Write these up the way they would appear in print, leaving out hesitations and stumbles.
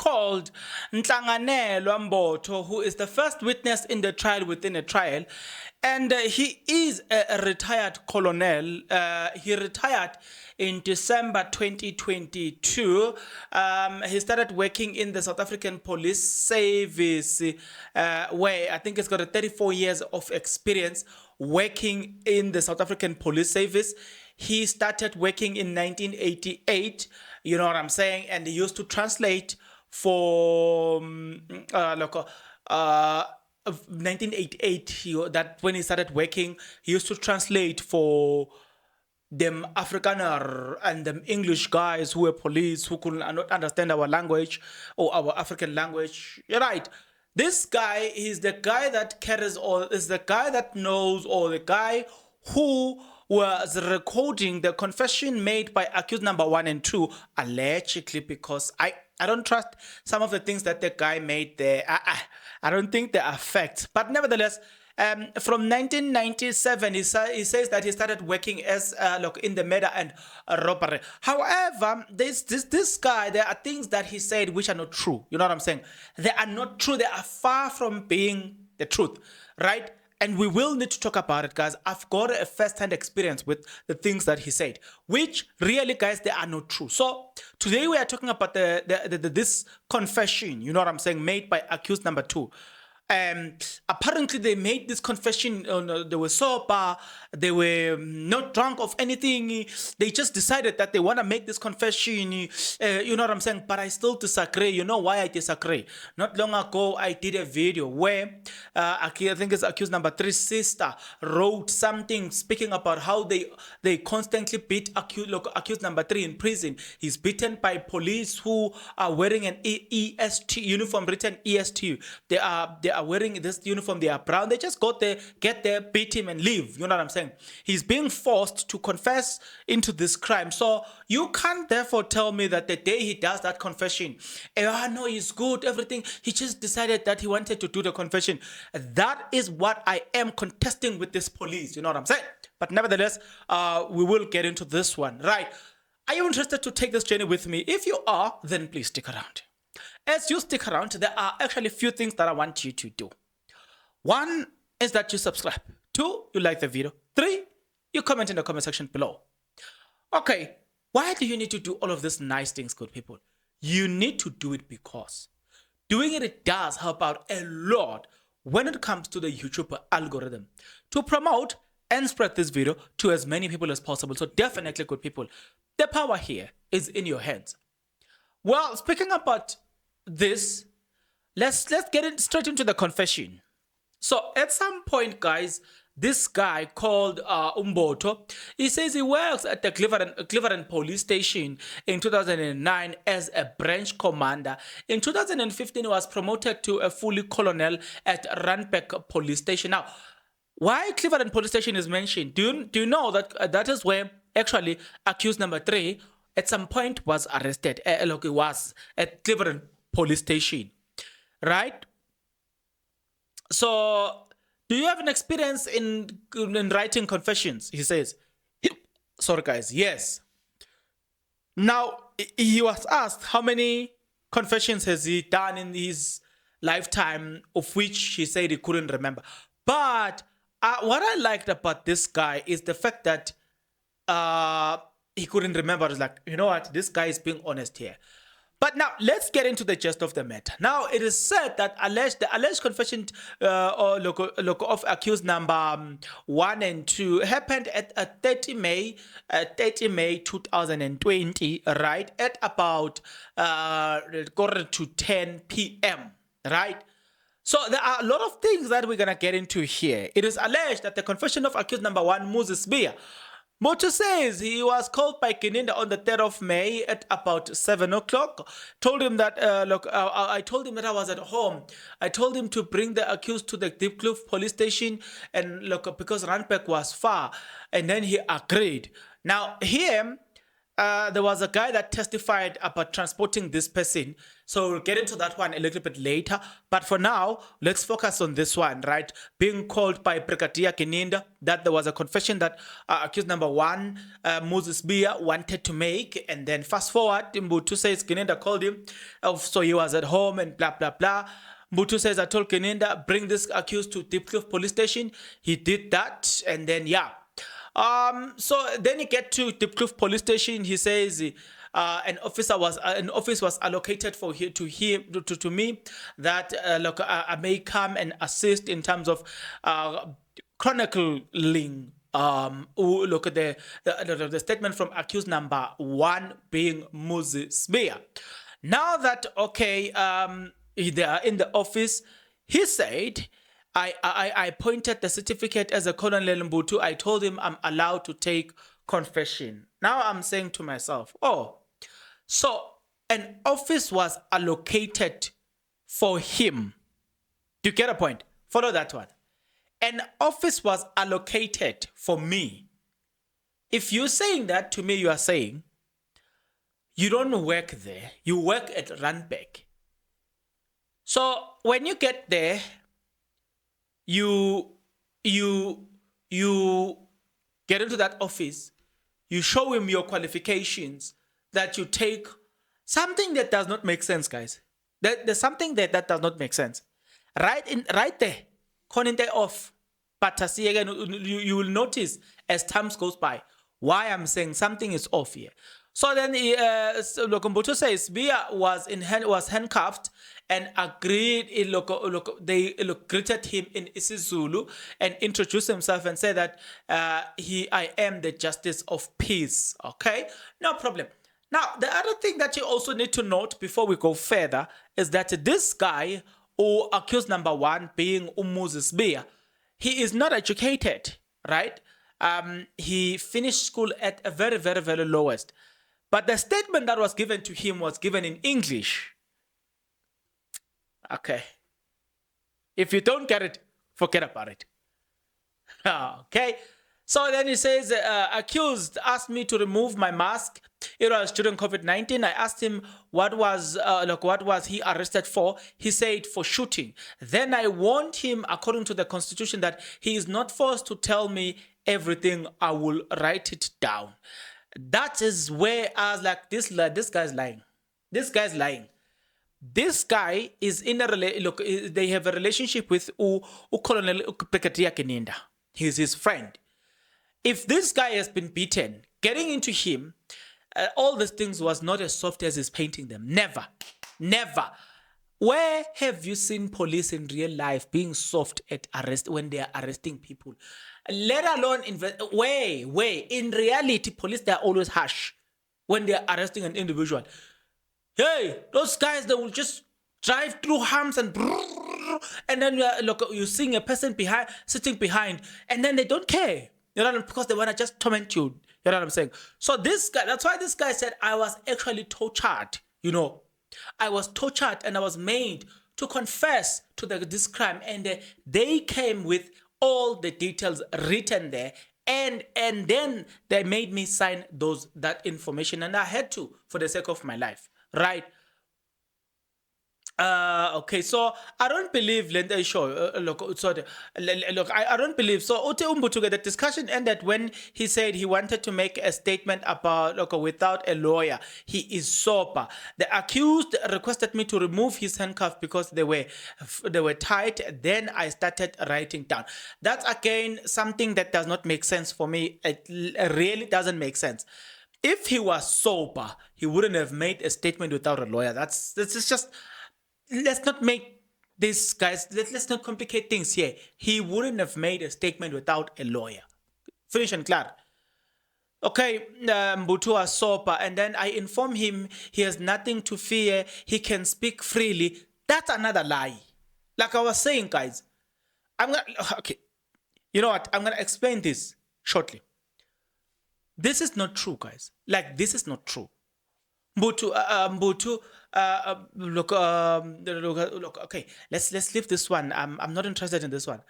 called Ntlanganelwa Mbotho, who is the first witness in the trial within a trial. And he is a retired colonel. He retired in December 2022. He started working in the South African Police Service, where I think he's got a 34 years of experience working in the South African Police Service. He started working in 1988, you know what I'm saying, and he used to translate for 1988. That when he started working, he used to translate for them Afrikaner and them English guys who were police who could not understand our language or our African language. You're right. This guy is the guy that carries all, is the guy that knows, or the guy who was recording the confession made by accused number 1 and 2, allegedly, because I don't trust some of the things that the guy made there. I don't think they are facts. But nevertheless, from 1997, he says that he started working as in the murder and robbery. However, this guy, there are things that he said which are not true. You know what I'm saying? They are not true. They are far from being the truth, right? And we will need to talk about it, guys. I've got a first-hand experience with the things that he said, which really, guys, they are not true. So today we are talking about this confession, you know what I'm saying, made by accused number 2. Apparently they made this confession, they were sober, they were not drunk of anything, they just decided that they want to make this confession, you know what I'm saying, but I still disagree. You know why I disagree? Not long ago I did a video where I think it's accused number 3's sister wrote something speaking about how they constantly beat accused number 3 in prison. He's beaten by police who are wearing an EST uniform, written EST. They are wearing this uniform, they are brown, they just get there, beat him and leave. You know what I'm saying? He's being forced to confess into this crime. So you can't therefore tell me that the day he does that confession, no, he's good, everything, he just decided that he wanted to do the confession. That is what I am contesting with this police. You know what I'm saying? But nevertheless, we will get into this one, right? Are you interested to take this journey with me? If you are, then please stick around. As you stick around, there are actually a few things that I want you to do. 1 is that you subscribe. 2, you like the video. 3, you comment in the comment section below. Okay, why do you need to do all of these nice things, good people? You need to do it because doing it does help out a lot when it comes to the YouTube algorithm to promote and spread this video to as many people as possible. So definitely, good people, the power here is in your hands. Well, speaking about this, let's get straight into the confession. So at some point, guys, this guy called Mbotho, he says he works at the Cleveland police station in 2009 as a branch commander. In 2015, he was promoted to a fully colonel at Randburg police station. Now, why Cleveland police station is mentioned? Do you know that that is where actually accused number 3 at some point was arrested? Look, it was at Cleveland police station, right? So, do you have an experience in writing confessions? He says. Sorry, guys. Yes. Now, he was asked how many confessions has he done in his lifetime, of which he said he couldn't remember. But what I liked about this guy is the fact that he couldn't remember. It's like, you know what? This guy is being honest here. But now, let's get into the gist of the matter. Now, it is said that the alleged confession of accused number 1 and 2 happened at 30 May 2020, right? At about 10 p.m., right? So there are a lot of things that we're going to get into here. It is alleged that the confession of accused number 1, Sibiya, Mbotho says he was called by Gininda on the 3rd of May at about 7 o'clock. Told him that, I told him that I was at home. I told him to bring the accused to the Diepkloof police station and because Randburg was far. And then he agreed. Now, here, there was a guy that testified about transporting this person. So we'll get into that one a little bit later. But for now, let's focus on this one, right? Being called by Brigadier Kininda, that there was a confession that accused number one, Moses Sibiya, wanted to make. And then fast forward, Mbutu says Kininda called him. So he was at home and blah, blah, blah. Mbutu says, I told Kininda, bring this accused to Deepcliff police station. He did that. And then, yeah. So then he get to Deepcliff police station. He says an office was allocated for to me that look, I may come and assist in terms of chronicling. Look at the statement from accused number one being Moses Sibiya. Now that okay, they are in the office. He said, I pointed the certificate as a Colonel Mbutu. I told him I'm allowed to take confession. Now I'm saying to myself, oh, so an office was allocated for him. Do you get a point? Follow that one. An office was allocated for me. If you're saying that to me, you are saying you don't work there. You work at Randbeck. So when you get there, you get into that office, you show him your qualifications, that you take something that does not make sense, guys. There's something that does not make sense. Right there, Koninte off. But again, you will notice as time goes by why I'm saying something is off here. So then Mbutu says Sibiya was handcuffed and agreed. They greeted him in isiZulu and introduced himself and said that I am the justice of peace. Okay, no problem. Now the other thing that you also need to note before we go further is that this guy, or accused number one being Moses Sibiya, he is not educated, right? He finished school at a very, very, very lowest. But the statement that was given to him was given in English. Okay. If you don't get it, forget about it. Okay. So then he says, accused asked me to remove my mask. It was during COVID-19. I asked him what was he arrested for. He said for shooting. Then I warned him, according to the Constitution, that he is not forced to tell me everything. I will write it down. That is where I was like, this guy's lying. This guy's lying. This guy is in a they have a relationship with Colonel Brigadier Kininda. He's his friend. If this guy has been beaten, getting into him, all these things was not as soft as he's painting them. Never. Never. Where have you seen police in real life being soft at arrest when they are arresting people? Let alone where in reality, police, they are always harsh when they are arresting an individual. Hey, those guys, they will just drive through humps and then you're seeing a person sitting behind, and then they don't care. You know, because they want to just torment you. You know what I'm saying? So this guy, that's why this guy said, I was actually tortured. You know, I was tortured and I was made to confess to this crime. And they came with all the details written there. And then they made me sign that information. And I had to, for the sake of my life. Right? Okay, so I don't believe I don't believe so. The discussion ended when he said he wanted to make a statement about without a lawyer. He is sober. The accused requested me to remove his handcuffs because they were tight. Then I started writing down. That's again something that does not make sense for me. It really doesn't make sense. If he was sober, he wouldn't have made a statement without a lawyer. This is just. Let's not make this, guys, let's not complicate things here. He wouldn't have made a statement without a lawyer. Finish and clear. Okay, Mbutu was sober, and then I inform him he has nothing to fear. He can speak freely. That's another lie. Like I was saying, guys, okay, you know what? I'm going to explain this shortly. This is not true, guys. Like, this is not true. Mbutu, look, okay, let's leave this one. I'm not interested in this one.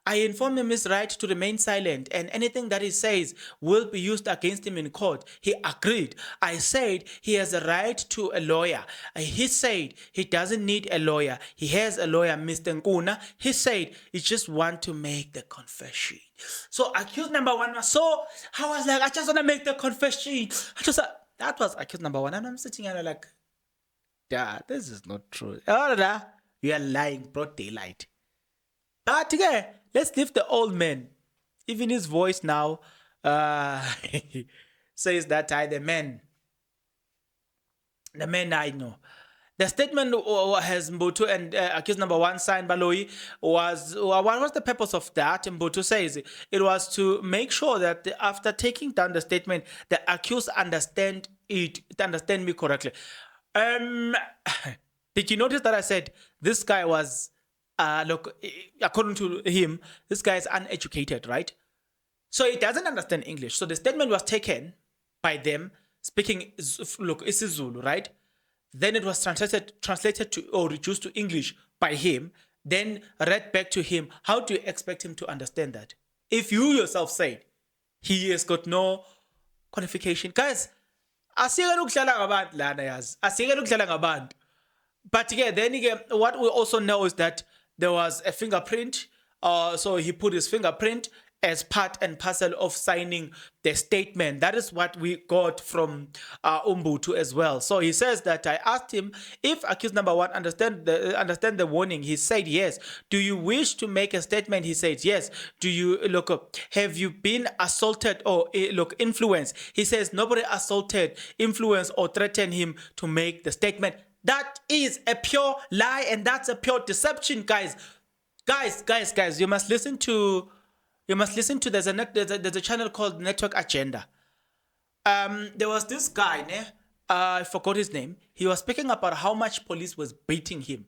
I informed him his right to remain silent and anything that he says will be used against him in court. He agreed. I said he has a right to a lawyer. He said he doesn't need a lawyer. He has a lawyer, Mr. Nkuna. He said he just want to make the confession. So accused number one was so, I was like, I just want to make the confession. That was accused number one. And I'm sitting here like, yeah, this is not true. You are lying, broad daylight. But yeah, let's leave the old man. Even his voice now says that the man I know. The statement has Mbutu and accused number one signed by Loyi was what was the purpose of that? Mbutu says it was to make sure that after taking down the statement, the accused understand me correctly. Did you notice that I said this guy was look, according to him, this guy is uneducated, right? So he doesn't understand English. So the statement was taken by them speaking, look, isiZulu, right? Then it was translated to or reduced to English by him, then read back to him. How do you expect him to understand that? If you yourself said he has got no qualification. Guys, asiyeke ukudlala ngabantu lana yazi. Asiyeke ukudlala ngabantu. But yeah, then again, what we also know is that there was a fingerprint. So he put his fingerprint as part and parcel of signing the statement. That is what we got from Mbutu as well. So he says that I asked him if accused number one understand the warning. He said yes. Do you wish to make a statement? He said yes. Do you have you been assaulted or influenced? He says nobody assaulted, influenced or threatened him to make the statement. That is a pure lie and that's a pure deception, guys. Guys, you must listen to there's a channel called Network Agenda. There was this guy, I forgot his name. He was speaking about how much police was beating him.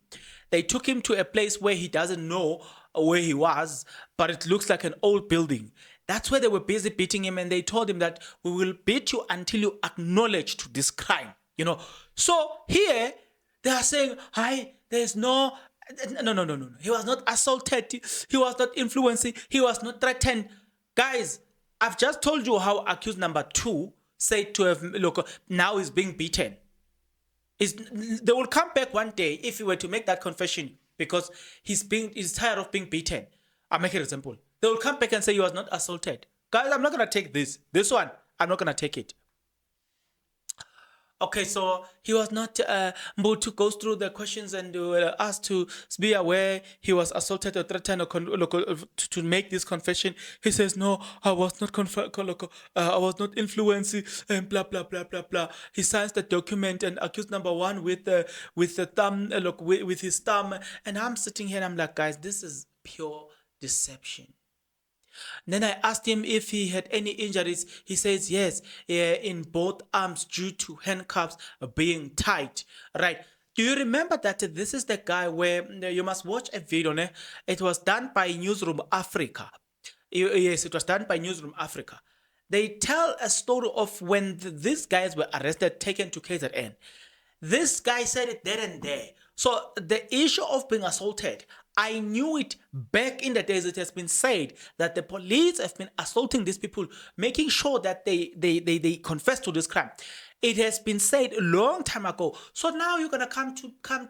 They took him to a place where he doesn't know where he was, but it looks like an old building. That's where they were busy beating him, and they told him that we will beat you until you acknowledge to this crime. So here they are saying, hi, there's no. He was not assaulted. He was not influencing. He was not threatened. Guys, I've just told you how accused number two said to have, now he's being beaten. They will come back one day if he were to make that confession because he's tired of being beaten. I'll make it simple. They will come back and say he was not assaulted. Guys, I'm not going to take this. This one, I'm not going to take it. Okay, so he was not Mbutu goes through the questions and asked to Sibiya where he was assaulted or threatened or to make this confession. He says, no, I was not I was not influencing and blah blah blah blah blah. He signs the document and accused number one with the thumb with his thumb, and I'm sitting here and I'm like, guys, this is pure deception. Then I asked him if he had any injuries. He says yes, in both arms due to handcuffs being tight. Right. Do you remember that this is the guy where you must watch a video? It was done by Newsroom Africa. Yes, it was done by Newsroom Africa. They tell a story of when these guys were arrested, taken to KZN. This guy said it there and there. So the issue of being assaulted, I knew it back in the days. It has been said that the police have been assaulting these people, making sure that they confess to this crime. It has been said a long time ago. So now you're gonna come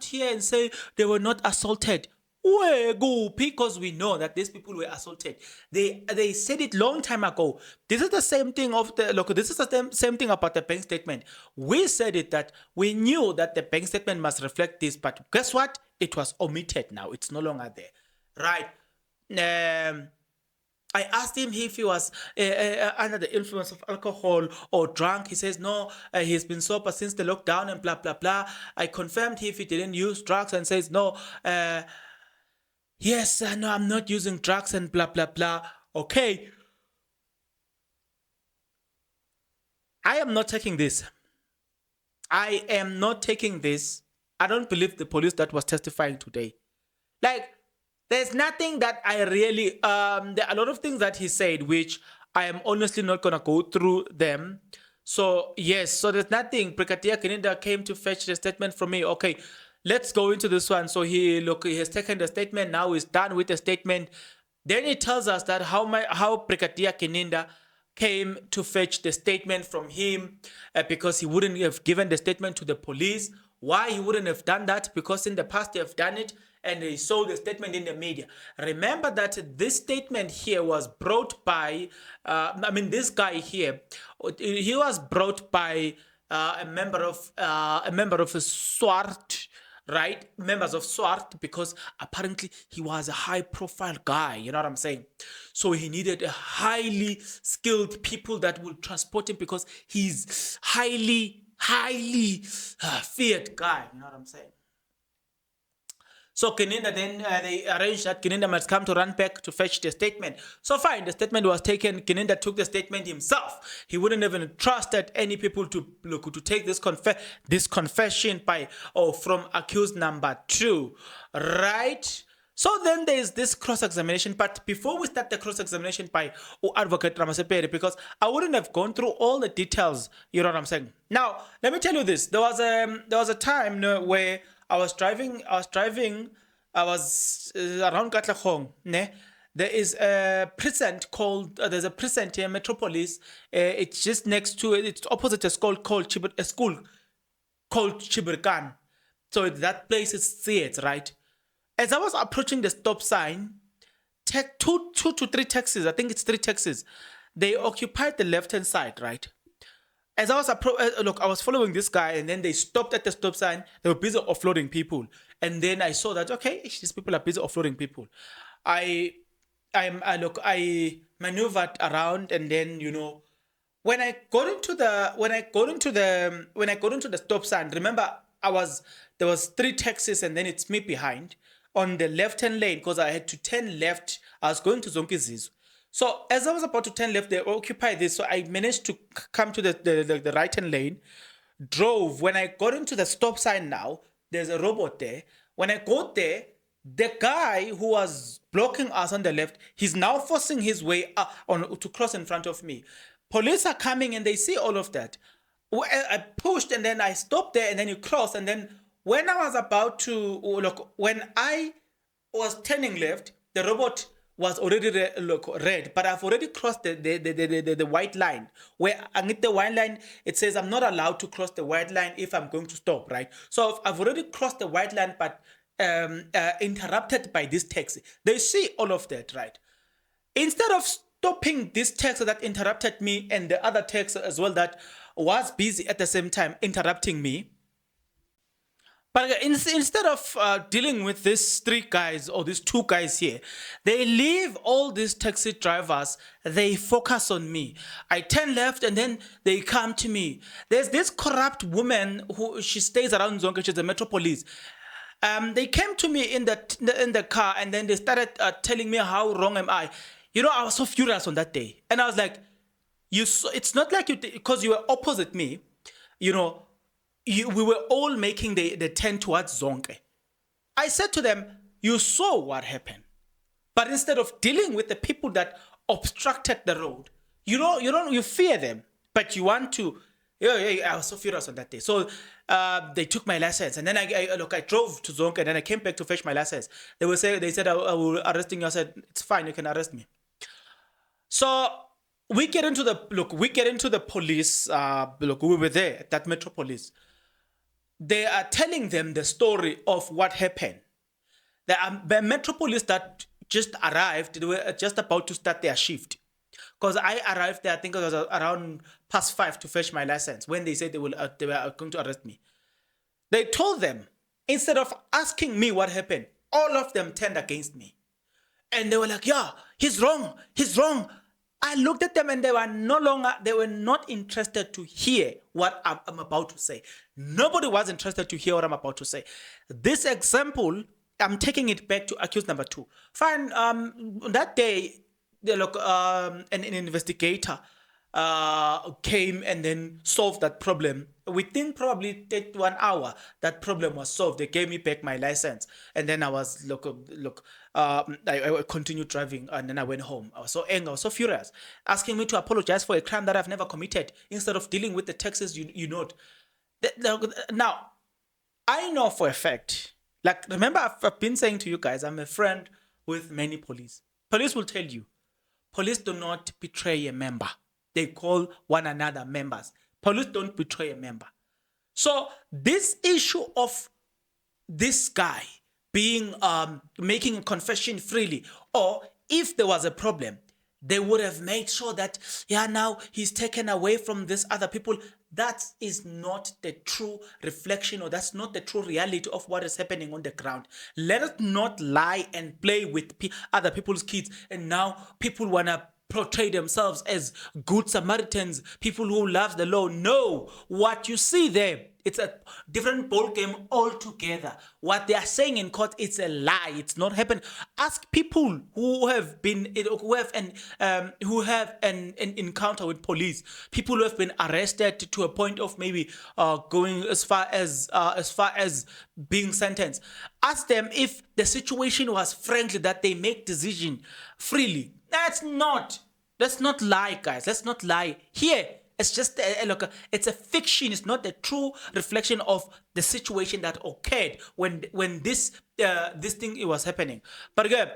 here and say they were not assaulted. Where go? Because we know that these people were assaulted. They said it long time ago. This is the same thing this is the same thing about the bank statement. We said it that we knew that the bank statement must reflect this, but guess what? It was omitted now. It's no longer there. Right. I asked him if he was under the influence of alcohol or drunk. He says no, he's been sober since the lockdown and blah, blah, blah. I confirmed if he didn't use drugs and says no, yes, no, I'm not using drugs and blah, blah, blah. Okay. I am not taking this. I am not taking this. I don't believe the police that was testifying today. There's nothing that I really, there are a lot of things that he said, which I am honestly not going to go through them. So, yes, so there's nothing. Brigadier Keninda came to fetch the statement from me. Okay, let's go into this one. So he has taken the statement. Now he's done with the statement. Then it tells us that how Brigadier Kininda came to fetch the statement from him because he wouldn't have given the statement to the police. Why he wouldn't have done that? Because in the past they have done it and they saw the statement in the media. Remember that this statement here was brought by, this guy here, he was brought by a member of a SWAT, right? Members of SWAT, because apparently he was a high profile guy, you know what I'm saying? So he needed a highly skilled people that will transport him because he's highly feared guy, you know what I'm saying? So Kininda then they arranged that Kininda must come to run back to fetch the statement. So fine, the statement was taken. Kininda took the statement himself. He wouldn't even trusted any people to take this confession from accused number 2, right? So then there's this cross-examination. But before we start the cross-examination by Advocate Ramasepere, because I wouldn't have gone through all the details, you know what I'm saying? Now, let me tell you this. There was a time where I was driving around Katlehong, ne? There is a precinct called, there's a precinct here, Metropolis. It's just next to it, it's opposite a school called Chibirkan. So that place is theater, right? As I was approaching the stop sign, two to three taxis, I think it's 3 taxis, they occupied the left-hand side, right? As I was I was following this guy, and then they stopped at the stop sign. They were busy offloading people, and then I saw that okay, these people are busy offloading people. I maneuvered around, and then when I got into the stop sign. Remember, there was 3 taxis, and then it's me behind on the left-hand lane because I had to turn left. I was going to Zonkezizo. So as I was about to turn left, they occupied this. So I managed to come to the right-hand lane, drove. When I got into the stop sign now, there's a robot there. When I got there, the guy who was blocking us on the left, he's now forcing his way to cross in front of me. Police are coming and they see all of that. I pushed and then I stopped there and then you cross. And then when I was about to, when I was turning left, the robot was already red, but I've already crossed the white line. Where I need the white line, it says I'm not allowed to cross the white line if I'm going to stop, right? So I've already crossed the white line, but interrupted by this taxi. They see all of that, right? Instead of stopping this taxi that interrupted me and the other taxi as well that was busy at the same time interrupting me, but instead of dealing with these 3 guys or these 2 guys here, they leave all these taxi drivers, they focus on me. I turn left and then they come to me. There's this corrupt woman who she stays around Zonke, she's the Metropolis. They came to me in the car and then they started telling me how wrong am I. I was so furious on that day. And I was like, it's not like because you were opposite me, we were all making the turn towards Zonke. I said to them, you saw what happened. But instead of dealing with the people that obstructed the road, you fear them, but you want to. I was so furious on that day. So they took my license, and then I drove to Zonke, and then I came back to fetch my license. They said I will arresting you. I said it's fine, you can arrest me. So we get into the police. We were there at that Metropolis. They are telling them the story of what happened. The Metropolis that just arrived, they were just about to start their shift. Because I arrived there, I think it was around past 5 to fetch my license when they said they were going to arrest me. They told them, instead of asking me what happened, all of them turned against me. And they were like, yeah, he's wrong. I looked at them and they were not interested to hear what I'm about to say. Nobody was interested to hear what I'm about to say. This example, I'm taking it back to accused number 2. Fine, that day, an investigator came and then solved that problem. Within probably 1 hour, that problem was solved. They gave me back my license. And then I was, I continued driving and then I went home. I was so angry, I was so furious, asking me to apologize for a crime that I've never committed instead of dealing with the taxes Now, I know for a fact, remember I've been saying to you guys, I'm a friend with many police. Police will tell you. Police do not betray a member. They call one another members. Police don't betray a member. So this issue of this guy being making a confession freely, or if there was a problem, they would have made sure that now he's taken away from these other people. That is not the true reflection, or that's not the true reality of what is happening on the ground. Let us not lie and play with other people's kids, and now people wanna portray themselves as good Samaritans, people who love the law. No, what you see there, it's a different ball game altogether. What they are saying in court, it's a lie. It's not happening. Ask people who have been, who have an encounter with police. People who have been arrested to a point of maybe going as far as being sentenced. Ask them if the situation was friendly, that they make decision freely. Let's not lie, guys. Let's not lie. Here, it's just it's a fiction. It's not the true reflection of the situation that occurred when this thing was happening. But again,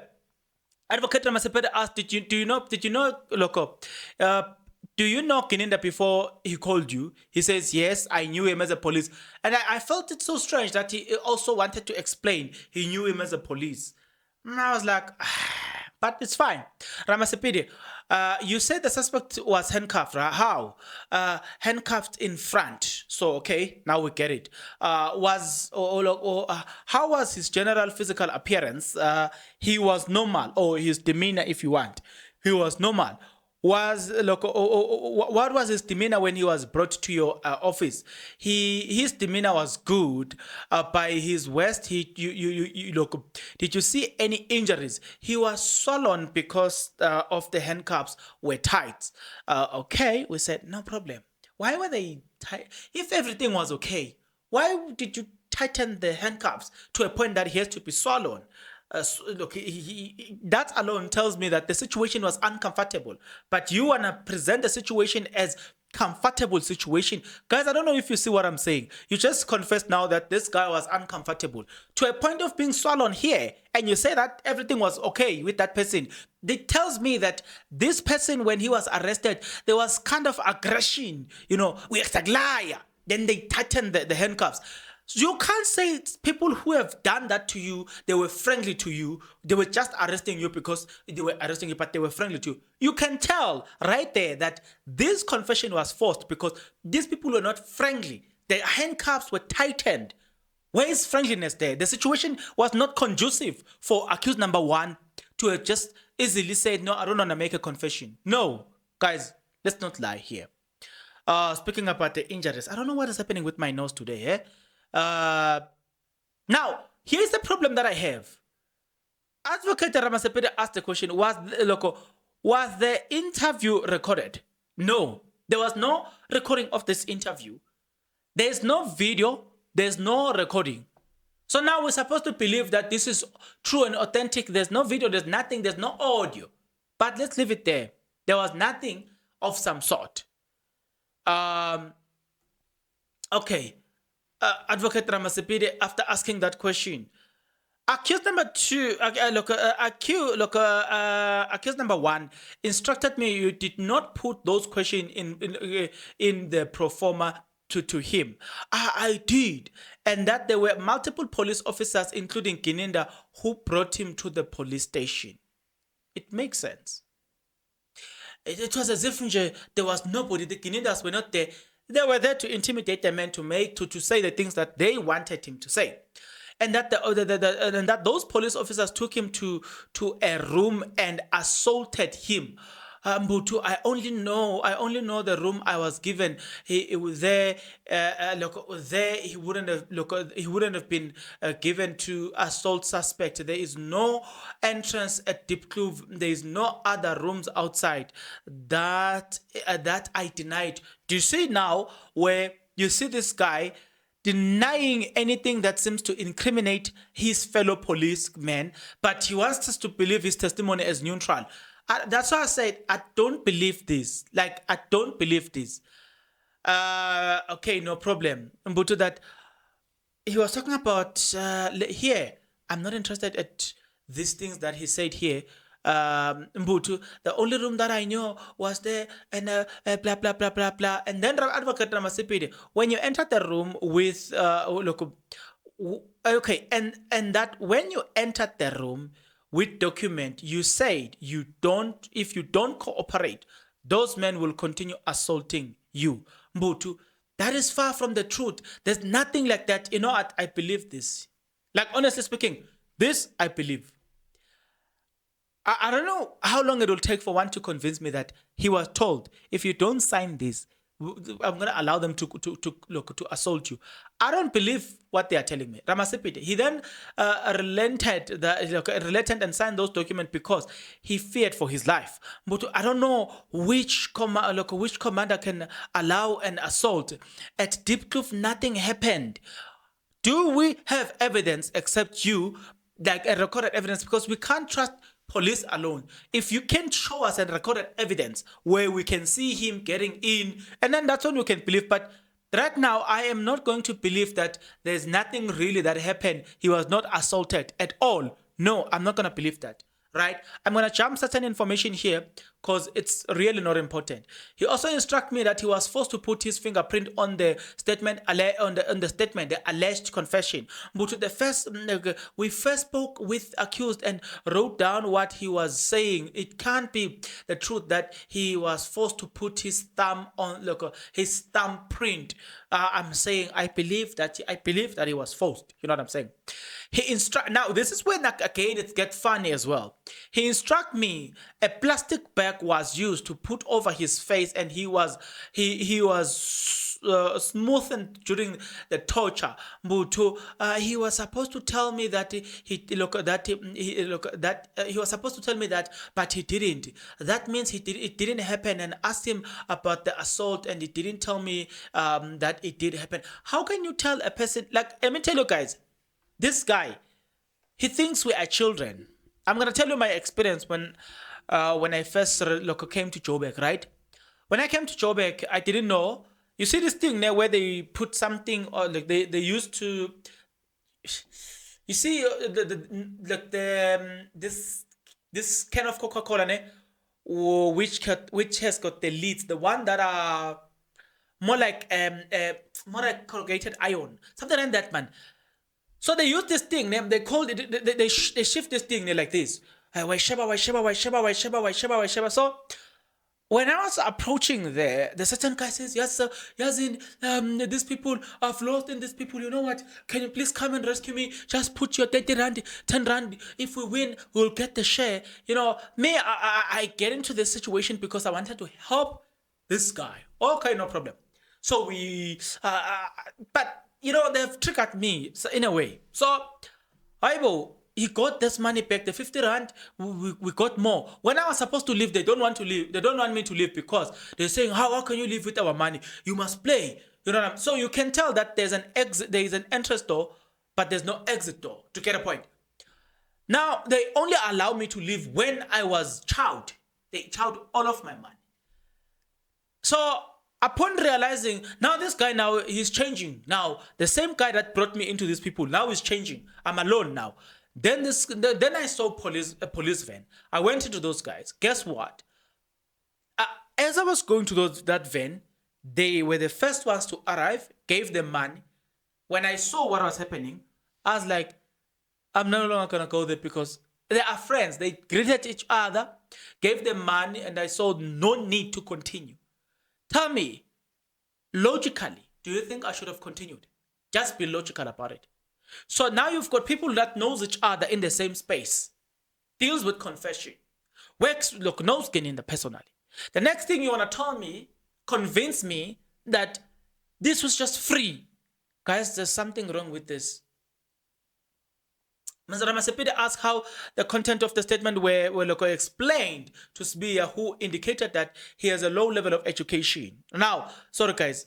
Advocate Ramasepede asked, did you know, Loco? Do you know Kininda before he called you? He says, yes, I knew him as a police. And I felt it so strange that he also wanted to explain he knew him as a police. And I was like, but it's fine. Ramasepede, you said the suspect was handcuffed, right? How? Handcuffed in front. So, okay, now we get it. How was his general physical appearance? He was normal, or his demeanor, if you want. He was normal. What was his demeanor when he was brought to your office? His demeanor was good. By his waist, did you see any injuries? He was swollen because of the handcuffs were tight. Okay, we said no problem. Why were they tight? If everything was okay, why did you tighten the handcuffs to a point that he has to be swollen? That alone tells me that the situation was uncomfortable. But you want to present the situation as comfortable situation. Guys, I don't know if you see what I'm saying. You just confessed now that this guy was uncomfortable to a point of being swollen here, and you say that everything was okay with that person. It tells me that this person, when he was arrested, there was kind of aggression. We act like liar. Then they tightened the handcuffs. You can't say people who have done that to you, they were friendly to you. They were just arresting you because they were arresting you, but they were friendly to you. You can tell right there that this confession was forced because these people were not friendly. The handcuffs were tightened. Where is friendliness there? The situation was not conducive for accused number one to have just easily said, no, I don't want to make a confession. No, guys, let's not lie here. Speaking about the injuries, I don't know what is happening with my nose today, eh? Now, here's the problem that I have. Advocate Ramasepede asked the question, was the interview recorded? No, there was no recording of this interview. There's no video, there's no recording. So now we're supposed to believe that this is true and authentic. There's no video, there's nothing, there's no audio. But let's leave it there. There was nothing of some sort. Okay. Advocate Ramasepede, after asking that question, accused number two, accused number one instructed me you did not put those questions in the pro forma to him. I did, and that there were multiple police officers, including Kininda, who brought him to the police station. It makes sense. It was as if there was nobody. The Kinindas were not there. They were there to intimidate the man, to say the things that they wanted him to say, and that and that those police officers took him to a room and assaulted him. Mbutu, I only know the room I was given. He was there. There he wouldn't have been given to assault suspect. There is no entrance at Deep Kloof. There is no other rooms outside. That I denied. Do you see now where you see this guy denying anything that seems to incriminate his fellow policemen, but he wants us to believe his testimony as neutral? That's why I said I don't believe this. I don't believe this. Okay, no problem. Mbutu, that he was talking about here. I'm not interested at these things that he said here. Mbutu, the only room that I knew was there, and blah blah blah blah blah. And then Advocate Ramasipide, when you enter the room with look, okay, and that when you entered the room with document, you said you don't, if you don't cooperate, those men will continue assaulting you. Mbutu, that is far from the truth. There's nothing like that. You know what? I believe this. Like, honestly speaking, this I believe. I don't know how long it will take for one to convince me that he was told, if you don't sign this, I'm going to allow them to assault you. I don't believe what they are telling me. Ramasipite, he then relented and signed those documents because he feared for his life. But I don't know which commander can allow an assault. At Deep Kloof, nothing happened. Do we have evidence except you, like a recorded evidence? Because we can't trust police alone. If you can show us a recorded evidence where we can see him getting in, and then that's when we can believe. But right now, I am not going to believe that there's nothing really that happened. He was not assaulted at all. No, I'm not going to believe that. Right? I'm going to jump certain information here because it's really not important. He also instructed me that he was forced to put his fingerprint on the statement, the alleged confession. But we first spoke with accused and wrote down what he was saying. It can't be the truth that he was forced to put his thumb on his thumbprint. I'm saying I believe that he was forced. You know what I'm saying? Now this is when again it gets funny as well. He instructed me a plastic bag was used to put over his face, and he was smoothened during the torture. But he was supposed to tell me that he was supposed to tell me that, but he didn't. That means it didn't happen. And asked him about the assault, and he didn't tell me that it did happen. How can you tell a person? Like, let me tell you guys, this guy, he thinks we are children. I'm gonna tell you my experience when I first came to Joburg, right? When I came to Joburg, I didn't know. You see this thing there where they put something, or like they used to. You see this can of Coca-Cola, which has got the lids, the one that are more like corrugated iron, something like that, man. So they use this thing. They call it. They shift this thing like this. So when I was approaching there, the certain guy says, "Yes, sir. Yazin, these people have lost, and these people, you know what? Can you please come and rescue me? Just put your 30 rand, 10 rand. If we win, we'll get the share." You know, me, I get into this situation because I wanted to help this guy. Okay, no problem. So but you know, they've triggered me in a way. So, Aibo, he got this money back, the 50 rand, we got more. When I was supposed to leave, they don't want to leave. They don't want me to leave because they're saying, how can you leave with our money? You must play. You know what I'm saying? So you can tell that there is an entrance door, but there's no exit door, to get a point. Now, they only allow me to leave when I was chowed. They chowed all of my money. So, upon realizing, now this guy, now he's changing. Now, the same guy that brought me into these people, now he's changing. I'm alone now. Then I saw a police van. I went into those guys. Guess what? As I was going to that van, they were the first ones to arrive, gave them money. When I saw what was happening, I was like, I'm no longer going to go there because they are friends. They greeted each other, gave them money, and I saw no need to continue. Tell me, logically, do you think I should have continued? Just be logical about it. So now you've got people that knows each other in the same space, deals with confession, knows getting the personally. The next thing you want to tell me, convince me that this was just free. Guys, there's something wrong with this. Mr. Ramasipide asked how the content of the statement were explained to Sibiya, who indicated that he has a low level of education. Now, sorry guys.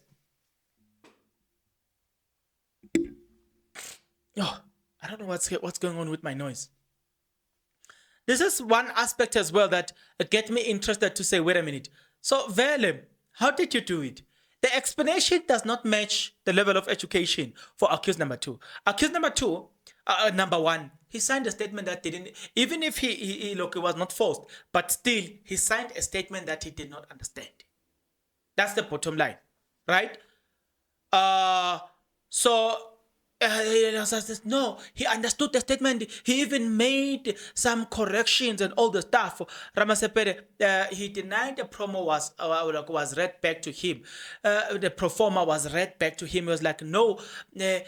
Oh, I don't know what's going on with my noise. This is one aspect as well that get me interested to say, wait a minute. So, Velem, how did you do it? The explanation does not match the level of education for accused number two. Accused number two, number one, he signed a statement that didn't, even if look, it was not forced, but still he signed a statement that he did not understand. That's the bottom line, right? So no, he understood the statement. He even made some corrections and all the stuff. Ramasepere, he denied the promo was read back to him. The pro forma was read back to him. He was like, no, there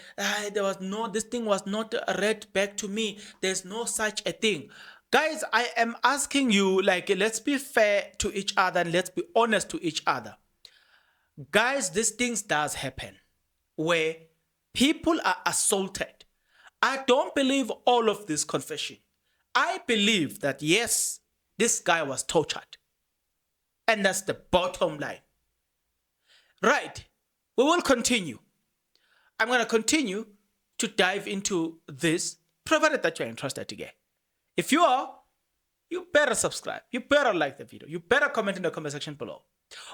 was no, this thing was not read back to me. There's no such a thing. Guys, I am asking you, like, let's be fair to each other and let's be honest to each other. Guys, these things does happen where people are assaulted. I don't believe all of this confession. I believe that yes, this guy was tortured. And that's the bottom line. Right. We will continue. I'm going to continue to dive into this, provided that you're interested again. If you are, you better subscribe. You better like the video. You better comment in the comment section below.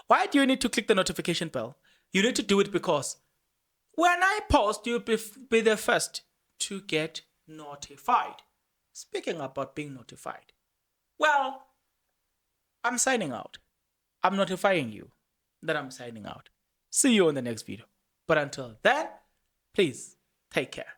Why do you need to click the notification bell? You need to do it because when I post, you'll be the first to get notified. Speaking about being notified, well, I'm signing out. I'm notifying you that I'm signing out. See you in the next video. But until then, please take care.